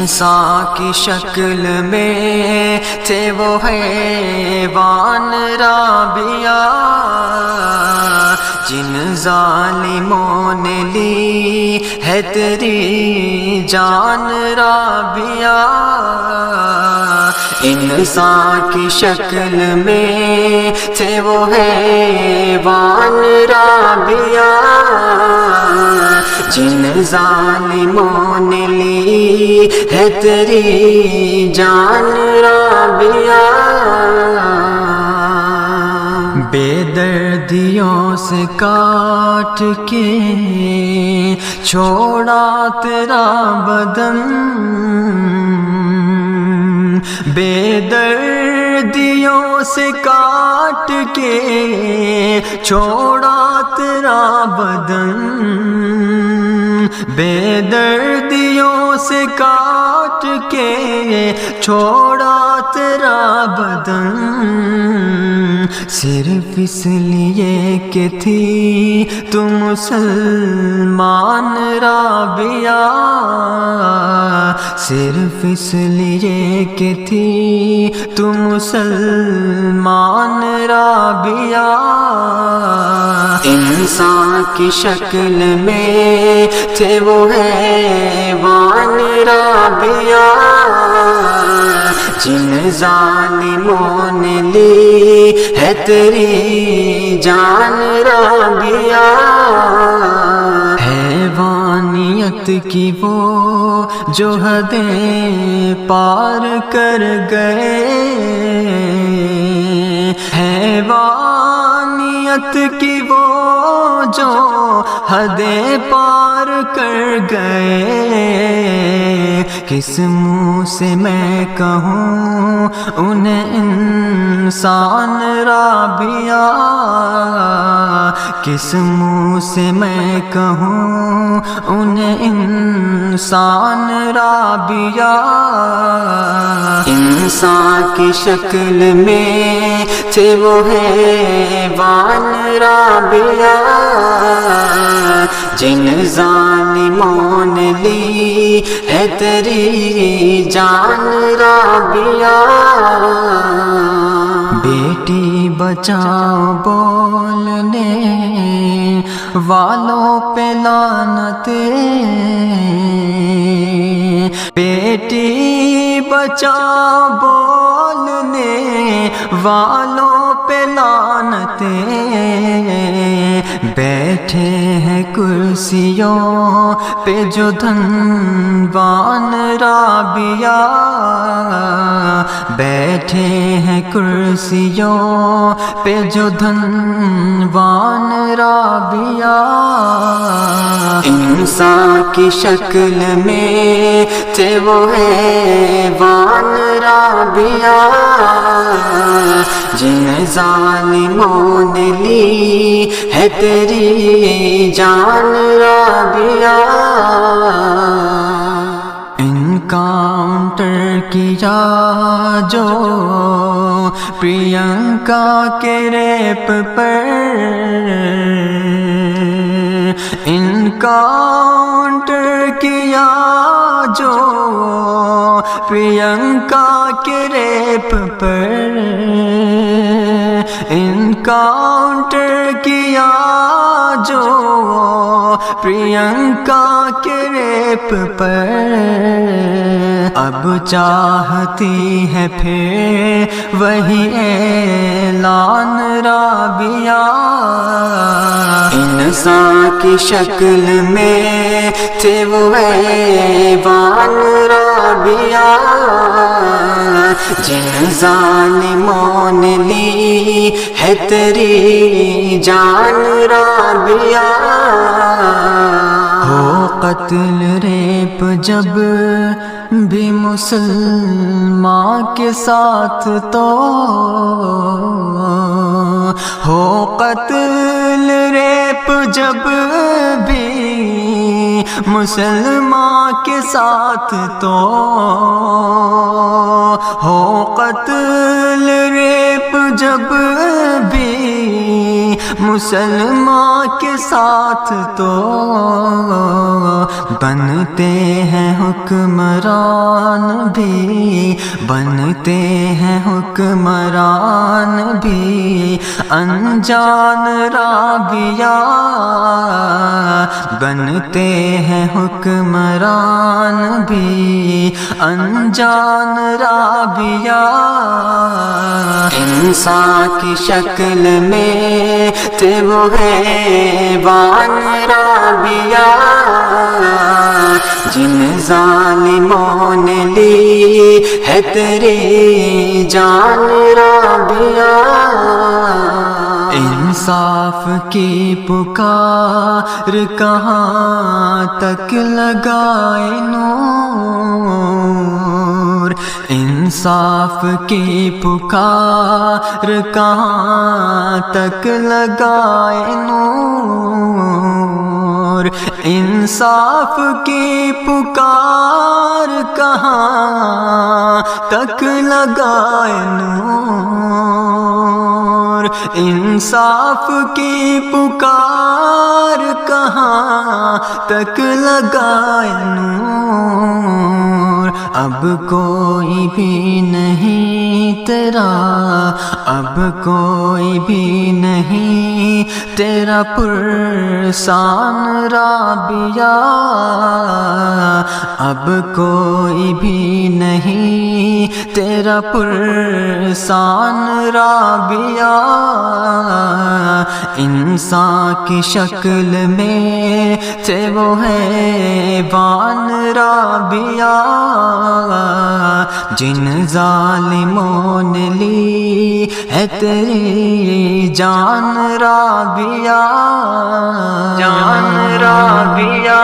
انسان کی شکل میں تھے وہ حیوان رابعہ، جن ظالموں نے لی ہے تیری جان رابعہ۔ انسان کی شکل میں تھے وہ حیوان رابعہ، جن ظالموں نے لی ہے تیری جان رابعہ۔ بے دردیوں سے کاٹ کے چھوڑا تیرا بدن، بے دردیوں سے کاٹ کے چھوڑا تیرا بدن، بے دردیوں سے کاٹ کے چھوڑا تیرا بدن، صرف اس لیے کہ تھی تو مسلمان رابعہ، صرف اس لیے کہ تھی تو مسلمان رابعہ۔ انسان کی شکل میں تھے وہ حیوان رابعہ، جن ظالموں نے لی ہے تیری جان رابعہ۔ حیوانیت کی وہ جو حدیں پار کر گئے، حیوانیت کی وہ جو حدیں پار کر گئے، کس منہ سے میں کہوں انہیں انسان رابعہ، کس منہ سے میں کہوں انہیں انسان رابعہ۔ انسان کی شکل میں تھے وہ حیوان رابعہ، جن ظالموں نے لی ہے تیری جان رابعہ۔ بیٹی بچاؤ بولنے والوں پہ لعنتیں، بیٹی بچاؤ بولنے والوں پہ لعنتیں، بیٹھے ہیں کرسیوں پہ جو دھنوان رابعہ، بیٹھے ہیں کرسیوں پہ جو دھنوان رابعہ۔ انسان کی شکل میں تھے وہ حیوان رابعہ، جن ظالموں نے لی ہے تیری جان رابعہ۔ انکاؤنٹر کیا جو پرینکا کے ریپ پر، انکاؤنٹر کیا جو پرینکا کے ریپ پر، انکاؤنٹر کیا جو پرینکا کے ریپ پر، اب چاہتی ہے پھر وہی اعلان رابعہ۔ انسان کی شکل میں تھے وہ حیوان رابعہ، جن ظالموں نے لی ہے تیری جان رابعہ۔ ہو قتل ریپ جب بھی مسلمان کے ساتھ تو، ہو قتل ریپ جب بھی مسلمان کے ساتھ تو، ہو قتل ریپ جب بھی مسلمان کے ساتھ تو بنتے ہیں حکمران بھی، بنتے ہیں حکمران بھی، انجان رابعہ بنتے ہیں حکمران بھی، انجان رابعہ انسان کی شکل میں تھے وہ حیوان رابعہ، جن ظالموں نے لی ہے تیری جان رابعہ، انصاف کی پکار کہاں تک لگائے نور، انصاف کی پکار کہاں تک لگائے نور، انصاف کی پکار کہاں تک لگائے نور، انصاف کی پکار کہاں تک لگائے نور، اب کوئی بھی نہیں تیرا، اب کوئی بھی نہیں تیرا پرسان رابعہ، اب کوئی بھی نہیں تیرا پرسان رابعہ، انسان کی شکل میں تھے وہ حیوان رابعہ، جن ظالموں نے لی ہے تیری جان رابعہ، جان رابعہ۔